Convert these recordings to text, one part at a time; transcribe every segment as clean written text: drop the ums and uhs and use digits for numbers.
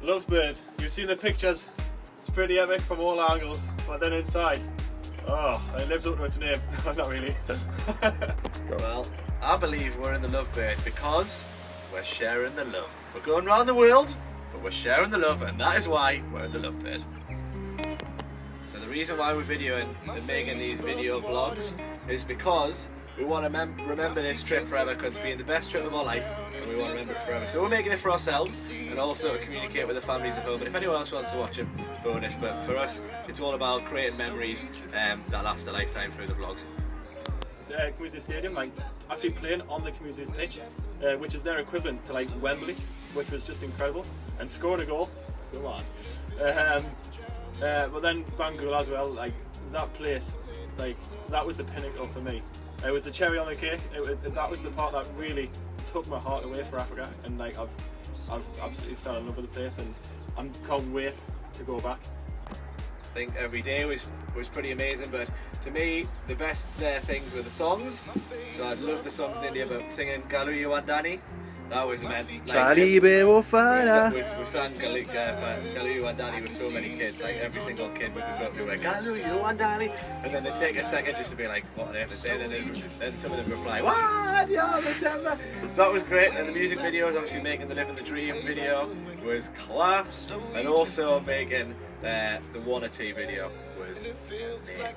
Lovebird. You've seen the pictures. It's pretty epic from all angles, but then inside, oh, it lives up to its name. Not really. Well, I believe we're in the Lovebird because we're sharing the love. We're going around the world, but we're sharing the love, and that is why we're in the Lovebird. So the reason why we're videoing and making these video vlogs is because we want to remember this trip forever, because it's been the best trip of our life and we want to remember it forever. So we're making it for ourselves and also to communicate with the families at home, and if anyone else wants to watch it, bonus, but for us it's all about creating memories that last a lifetime through the vlogs. Community Stadium, like actually playing on the community's pitch, which is their equivalent to like Wembley, which was just incredible, and scoring a goal, come on. But then Bangor as well, like that place, like that was the pinnacle for me. It was the cherry on the cake. That was the part that really took my heart away for Africa, and like I've absolutely fell in love with the place, and I can't wait to go back. I think every day was pretty amazing, but to me the best things were the songs. So I love the songs in India about singing Galu Yuandani. That was immense. Like, we sang Galu Yuandani with so many kids, like every single kid would go through like Galu Yuandani, and then they'd take a second just to be like, what on earth is they? And then some of them reply, what? So that was great, and the music video was obviously making the Living the Dream video was class, and also making the One or Two video was amazing.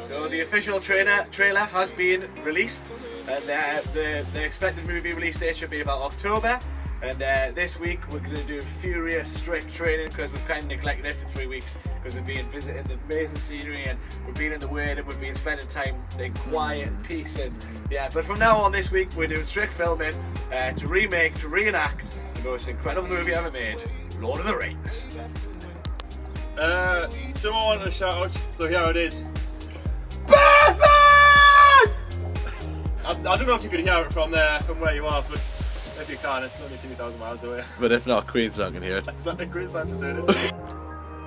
So the official trailer has been released, and the expected movie release date should be about October. And this week we're going to do furious, strict training because we've kind of neglected it for 3 weeks because we've been visiting the amazing scenery and we've been in the Word and we've been spending time in quiet and peace, and yeah. But from now on this week we're doing strict filming to remake, to reenact the most incredible movie ever made, Lord of the Rings. So I wanted to shout out, so here it is. I don't know if you could hear it from where you are, but if you can, it's only a few thousand miles away. But if not, Queensland can hear it. Exactly, Queensland just heard it.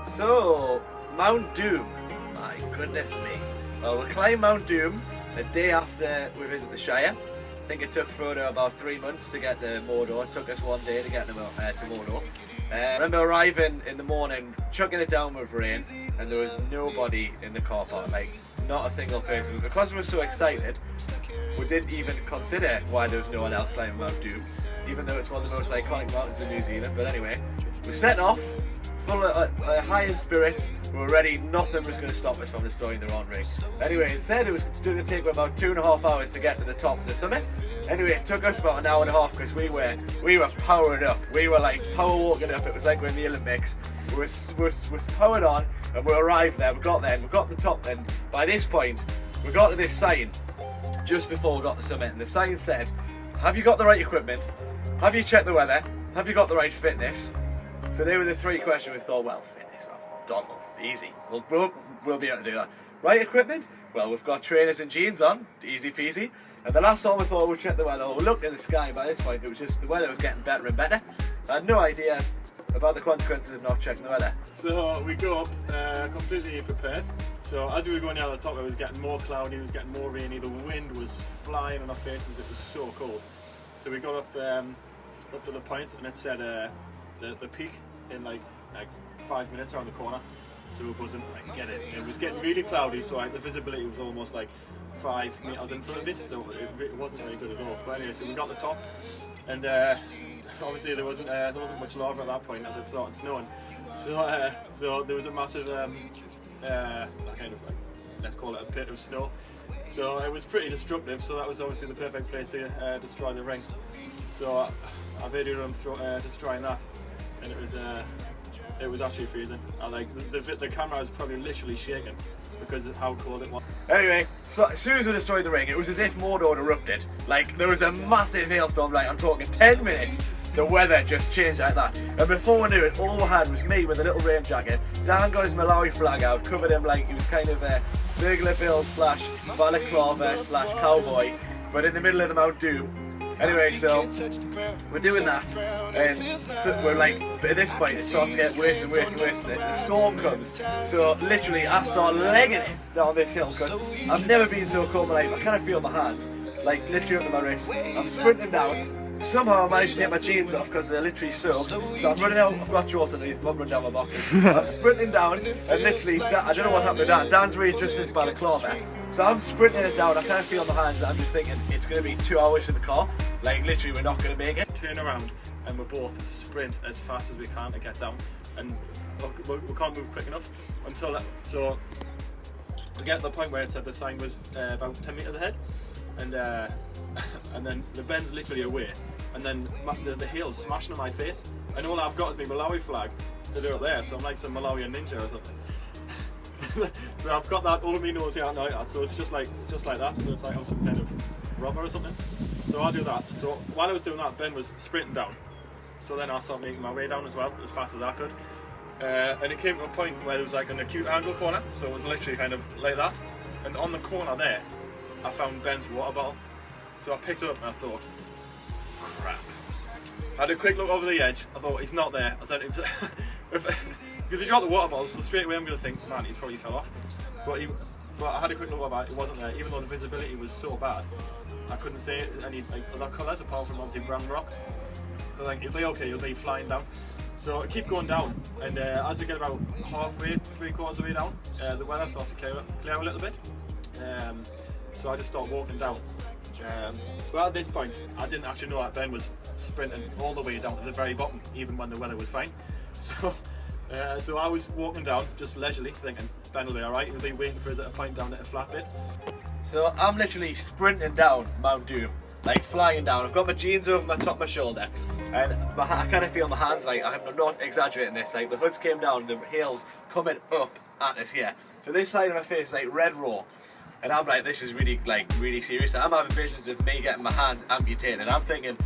So, Mount Doom. My goodness me. Well, we'll climb Mount Doom a day after we visit the Shire. I think it took Frodo about 3 months to get to Mordor. It took us 1 day to get to Mordor. I remember arriving in the morning, chucking it down with rain, and there was nobody in the car park, like not a single person. Because we were so excited, we didn't even consider why there was no one else climbing Mount Doom, even though it's one of the most iconic mountains in New Zealand. But anyway, we set off, full of high in spirits. We were ready, nothing was going to stop us from destroying the Ron Ring. Anyway, instead it was going to take about 2.5 hours to get to the top of the summit. Anyway, it took us about an hour and a half because we were powering up. We were like power walking up. It was like we're in the Olympics. We were powered on, and we arrived there. We got there, and we got to the top. Then by this point, we got to this sign just before we got to the summit, and the sign said, "Have you got the right equipment? Have you checked the weather? Have you got the right fitness?" So they were the 3 questions. We thought, well, fitness, well, easy. We'll be able to do that. Right equipment? Well, we've got trainers and jeans on, easy peasy. And the last time we thought we'd check the weather, we looked in the sky. By this point, it was just the weather was getting better and better. I had no idea about the consequences of not checking the weather. So we go up completely prepared. So as we were going down the top, it was getting more cloudy, it was getting more rainy, the wind was flying on our faces, it was so cold. So we got up to the point, and it said the peak in like 5 minutes around the corner. So we wasn't like get it. It was getting really cloudy, so like the visibility was almost like 5 meters in front of it, so it wasn't really good at all. But anyway, so we got the top, and obviously there wasn't much lava at that point as it started snowing. So there was a massive kind of like, let's call it a pit of snow. So it was pretty destructive. So that was obviously the perfect place to destroy the ring. So I videoed them destroying that, and it was actually freezing. Like the camera was probably literally shaking because of how cold it was. Anyway, so as soon as we destroyed the ring, it was as if Mordor erupted. Like there was a massive hailstorm. Like I'm talking 10 minutes. The weather just changed like that. And before we knew it, all we had was me with a little rain jacket. Dan got his Malawi flag out, covered him like he was kind of a burglar bill / balaclava / cowboy, but in the middle of the Mount Doom. Anyway, so we're doing that, and so we're like, at this point it starts to get worse and worse and worse, and the storm comes. So literally I start legging it down this hill because I've never been so cold in my life. I kind of feel my hands, like literally under my wrists. I'm sprinting down, Somehow I managed to get my jeans off because they're literally soaked. So I'm running out, I've got drawers underneath, I'm running down my boxes. I'm sprinting down and literally, I don't know what happened to Dan. Dan's readjusted his balaclava. So I'm sprinting it down, I can't feel my hands, I'm just thinking it's going to be 2 hours to the car. Like literally we're not going to make it. Turn around and we both sprint as fast as we can to get down. And we can't move quick enough until that, so we get to the point where it said the sign was about 10 metres ahead. And then the bend's literally away, and then the heel's smashing on my face, and all I've got is my Malawi flag to do it there, so I'm like some Malawian ninja or something. So I've got that all of me nose here now, so it's just like that, so it's like I'm some kind of robber or something. So I'll do that. So while I was doing that, Ben was sprinting down, so then I started making my way down as well, as fast as I could. And it came to a point where there was like an acute angle corner, so it was literally kind of like that, and on the corner there I found Ben's water bottle, so I picked it up and I thought, crap. I had a quick look over the edge, I thought he's not there. I said, because he dropped the water bottle, so straight away I'm going to think, man, he's probably fell off. But I had a quick look over, it wasn't there, even though the visibility was so bad. I couldn't see any other colours apart from obviously brown rock. But like, he'll be okay, he'll be flying down. So I keep going down, and as we get about halfway, 3/4 of the way down, the weather starts to clear a little bit. So I just start walking down. But at this point, I didn't actually know that Ben was sprinting all the way down to the very bottom, even when the weather was fine. So I was walking down, just leisurely, thinking Ben will be alright, he'll be waiting for us at a point down at a flat bit. So I'm literally sprinting down Mount Doom, like flying down. I've got my jeans over my top of my shoulder, and I kind of feel my hands, like I'm not exaggerating this, like the hoods came down, the heels coming up at us here. So this side of my face is like red raw. And I'm like, this is really serious. I'm having visions of me getting my hands amputated. I'm thinking,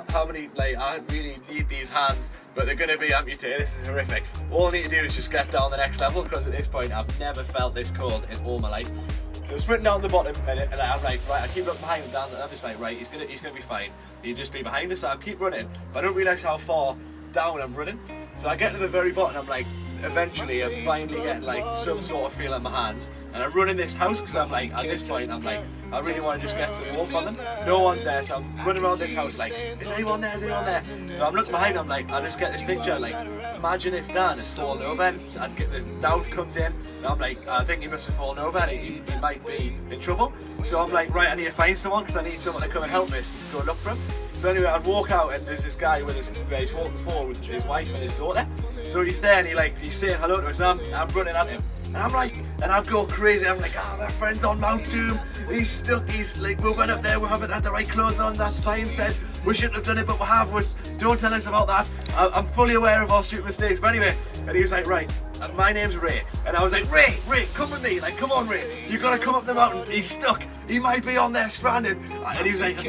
how many, I really need these hands, but they're going to be amputated. This is horrific. All I need to do is just get down the next level, because at this point I've never felt this cold in all my life. So I'm sprinting down the bottom a minute, and I'm like, right, I keep looking behind him, and I'm just like, right, he's gonna be fine. He'll just be behind us, so I keep running. But I don't realise how far down I'm running. So I get to the very bottom, I'm like, eventually I'm finally getting like some sort of feel in my hands, and I run in this house because I'm like, at this point I'm like, I really want to just get some warmth on them. No one's there, so I'm running around this house like, is anyone there, is anyone there? So I'm looking behind, I'm like, I just get this picture, like, imagine if Dan has fallen over, and the doubt comes in, and I'm like, I think he must have fallen over, and he might be in trouble. So I'm like, right, I need to find someone, because I need someone to come and help us go look for him. So anyway, I'd walk out, and there's this guy with he's walking forward with his wife and his daughter. So he's there, and he's saying hello to us, and I'm running at him. And I'm like, and I go crazy, I'm like, my friend's on Mount Doom, he's stuck, he's like, we went up there, we haven't had the right clothes on, that sign said we shouldn't have done it, but we have, don't tell us about that. I'm fully aware of our stupid mistakes, but anyway, and he was like, right, my name's Ray. And I was like, Ray, come with me, like, come on Ray, you gotta come up the mountain, he's stuck, he might be on there stranded. And he was like, have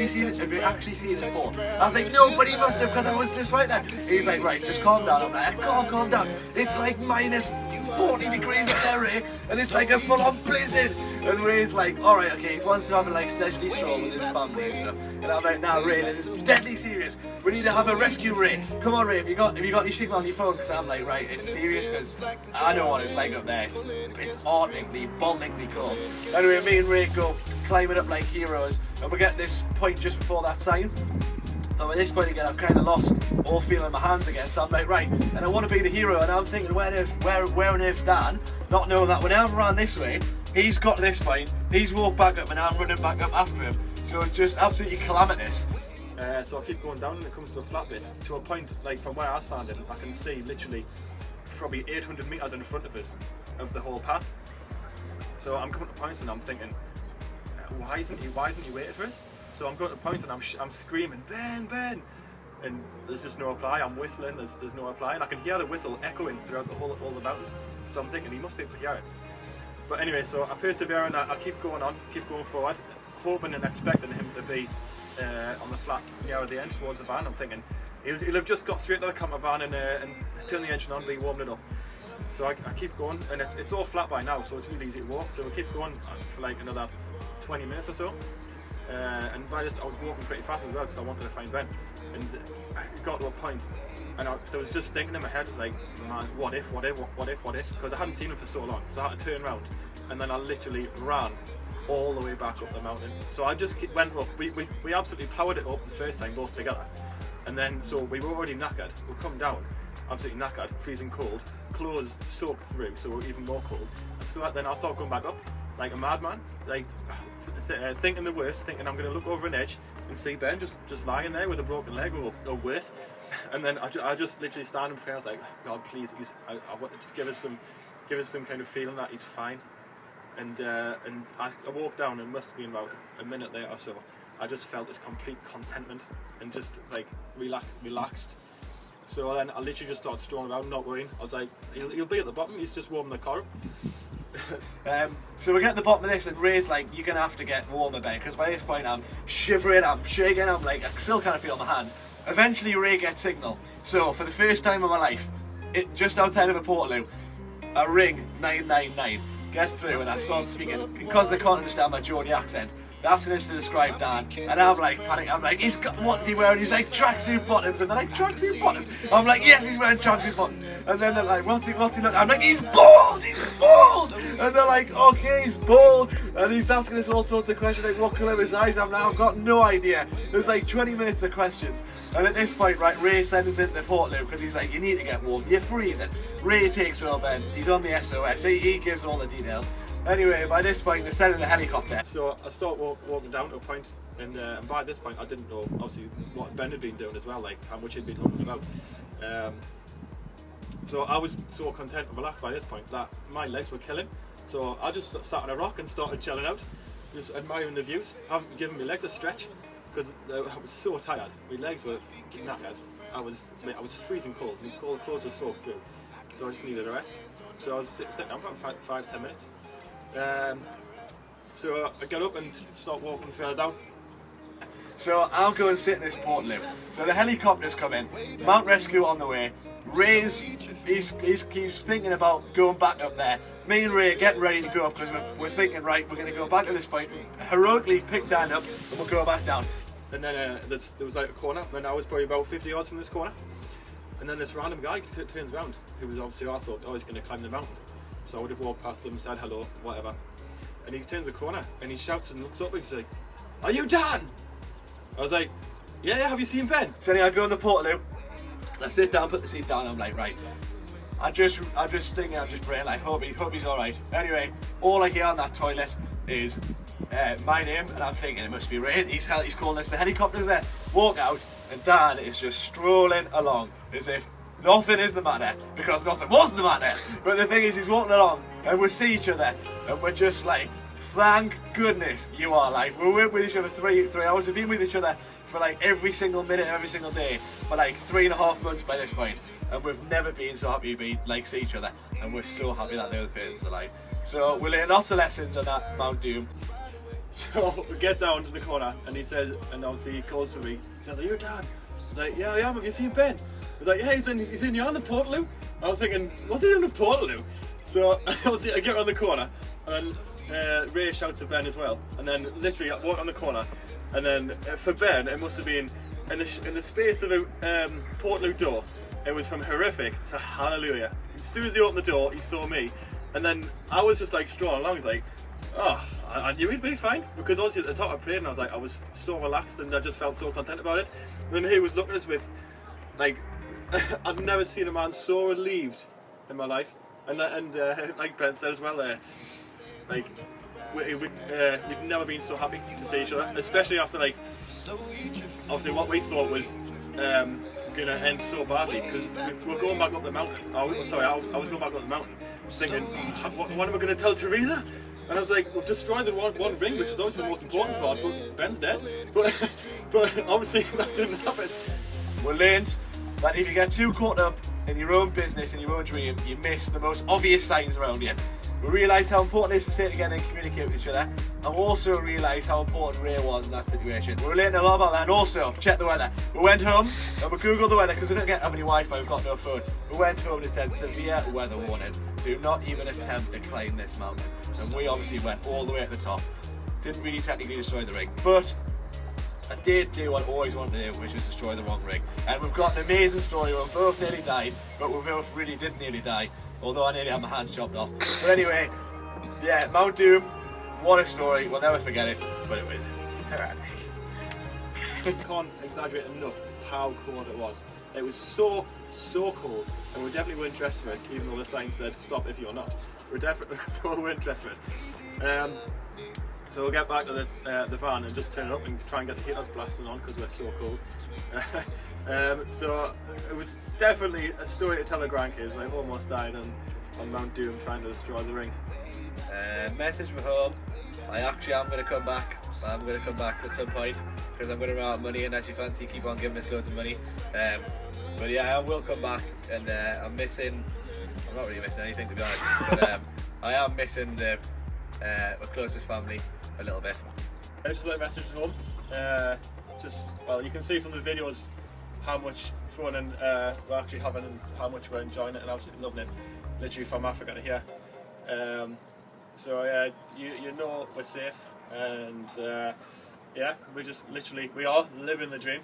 you actually seen it before? I was like, no, but he must have, because I was just right there. He's like, right, just calm down. I'm like, I can't calm down, it's like minus 40 degrees up there, Ray, and it's like a full-on blizzard. And Ray's like, alright, okay, he wants to have a leisurely stroll with his family and stuff. And I'm like, nah, Ray, this is deadly serious. We need to have a rescue, Ray. Come on, Ray, have you got any signal on your phone? Because I'm like, right, it's serious, because I know what it's like up there. It's ardently, bollingly cold. Anyway, me and Ray go climbing up like heroes, and we get this point just before that sign. And at this point again, I've kind of lost all feeling in my hands again, so I'm like, right, and I want to be the hero, and I'm thinking, where on earth's Dan? Not knowing that when I ran this way, he's got to this point, he's walked back up, and I'm running back up after him. So it's just absolutely calamitous. So I keep going down, and it comes to a flat bit, to a point, like from where I'm standing, I can see literally probably 800 metres in front of us, of the whole path. So I'm coming to points, and I'm thinking, why isn't he waiting for us? So I'm going to points, and I'm screaming, Ben, Ben! And there's just no reply. I'm whistling, there's no reply, and I can hear the whistle echoing throughout all the mountains. So I'm thinking he must be able to hear it. But anyway, so I persevere, and I keep going on, keep going forward, hoping and expecting him to be on the flat near the end towards the van. I'm thinking he'll have just got straight to the camper van and turn the engine on, be warmed it up. So I keep going, and it's all flat by now, so it's really easy to walk. So we keep going for like another 20 minutes or so. And by this, I was walking pretty fast as well, because I wanted to find Ben. And I got to a point, and I was just thinking in my head, like, man, what if? Because I hadn't seen him for so long, so I had to turn around, and then I literally ran all the way back up the mountain. So I just went up. We absolutely powered it up the first time, both together. And then, so we were already knackered. We come down, absolutely knackered, freezing cold, clothes soaked through, so we're even more cold. And so then I started going back up like a madman, like thinking the worst, thinking I'm going to look over an edge and see Ben just lying there with a broken leg or worse. And then I just literally stand in prayer. I was like, God, please, I want to just give us some kind of feeling that he's fine. And I walked down, and it must have been about a minute later or so. I just felt this complete contentment and just like relaxed. So then I literally just started strolling around, not worrying. I was like, he'll be at the bottom. He's just warming the car up. So we get to the bottom of this, and Ray's like, you're gonna have to get warmer, Ben, because by this point I'm shivering, I'm shaking, I'm like, I still kind of feel my hands. Eventually Ray gets signal. So for the first time in my life, just outside of a Portaloo, I ring 999, get through, and I start speaking, because they can't understand my Geordie accent. They're asking us to describe Dan, and I'm like panicking. I'm like, what's he wearing? He's like, tracksuit bottoms, and they're like, tracksuit bottoms. I'm like, yes, he's wearing tracksuit bottoms. And then they're like, what's he looking? I'm like, he's bald, And they're like, okay, he's bald, and he's asking us all sorts of questions, like what colour his eyes are. Now I've got no idea. There's like 20 minutes of questions, and at this point, right, Ray sends us into the Portaloo because he's like, you need to get warm, you're freezing. Ray takes over, and he's on the SOS. He gives all the details. Anyway, by this point, they're sending a helicopter. So I start walking down to a point, and by this point, I didn't know, obviously, what Ben had been doing as well, like how much he'd been talking about. So I was so content and relaxed by this point that my legs were killing. So I just sat on a rock and started chilling out, just admiring the views. I haven't given my legs a stretch because I was so tired. My legs were knackered. I was freezing cold. My clothes were soaked through. So I just needed a rest. So I was sitting down for 5-10 minutes. So I got up and start walking further down. So I'll go and sit in this Portaloo. So the helicopter's come in, Mount Rescue on the way. Ray's he's thinking about going back up there. Me and Ray get ready to go up because we're thinking, right, we're going to go back to this point, heroically pick Dan up, and we'll go back down. And then there was like a corner, and I was probably about 50 yards from this corner. And then this random guy turns around, who was obviously, I thought, oh, he's going to climb the mountain. So I would have walked past him, said hello, whatever. And he turns the corner and he shouts and looks up and he's like, "Are you Dan?" I was like, yeah, have you seen Ben? So anyway, I go in the Portaloo, I sit down, put the seat down, I'm like, right. I'm just praying, like, hope he's alright. Anyway, all I hear on that toilet is my name, and I'm thinking it must be Ray. He's calling us, the helicopter's there. Walk out, and Dan is just strolling along as if nothing is the matter, because nothing wasn't the matter. But the thing is, he's walking along, and we see each other, and we're just like, thank goodness you are alive. We were with each other 3 hours. We've been with each other for like every single minute, every single day, for like 3.5 months by this point, and we've never been so happy to be like see each other, and we're so happy that the other person's alive. So we learned lots of lessons on that Mount Doom. So we get down to the corner, and he says, and obviously he calls for me. He says, "Are you Dan?" I was like, "Yeah, I am. Have you seen Ben?" He's like, "Yeah, he's in here on the Portaloo." I was thinking, what's he on the Portaloo? So obviously I get around the corner, and Ray shouts to Ben as well, and then literally I walk on the corner, and then for Ben it must have been in the space of a Portaloo door. It was from horrific to hallelujah. As soon as he opened the door, he saw me, and then I was just like strolling along. He's like, oh, I knew he'd be fine, because obviously at the top I prayed, and I was so relaxed, and I just felt so content about it. And then he was looking at us with, like, I've never seen a man so relieved in my life, and like Ben said as well, like we've never been so happy to see each other, especially after like obviously what we thought was going to end so badly, because we're going back up the mountain. I was going back up the mountain thinking, what am I going to tell Teresa? And I was like, we've destroyed the one ring, which is obviously the most important part, but Ben's dead. But obviously that didn't happen. We learned that if you get too caught up in your own business and your own dream, you miss the most obvious signs around you. We realised how important it is to stay together and communicate with each other, and we also realised how important Ray was in that situation. We learned a lot about that, and also, check the weather. We went home and we googled the weather because we don't have any Wi-Fi, we've got no phone. We went home and it said, severe weather warning. Do not even attempt to climb this mountain. And we obviously went all the way at the top. Didn't really technically destroy the ring, but I did do what I always wanted to do, which is destroy the wrong ring. And we've got an amazing story where we both nearly died, but we both really didn't nearly die, although I nearly had my hands chopped off. But anyway, yeah, Mount Doom, what a story, we'll never forget it, but it was horrific. Can't exaggerate enough how cold it was. It was so cold, and we definitely weren't dressed for it, even though the sign said stop if you're not. We're definitely so we weren't dressed for it. So we'll get back to the van and just turn it up and try and get the heaters blasting on because we're so cold. So it was definitely a story to tell the grandkids. I almost died on Mount Doom trying to destroy the ring. Message from home. I actually am going to come back. I'm going to come back at some point because I'm going to run out of money unless you fancy keep on giving us loads of money. But yeah, I will come back, and I'm not really missing anything to be honest, but I am missing my closest family a little bit. Just like a message from home. Well, you can see from the videos how much fun and we're actually having and how much we're enjoying it and absolutely loving it. Literally from Africa to here. So you know we're safe, and yeah, we are living the dream.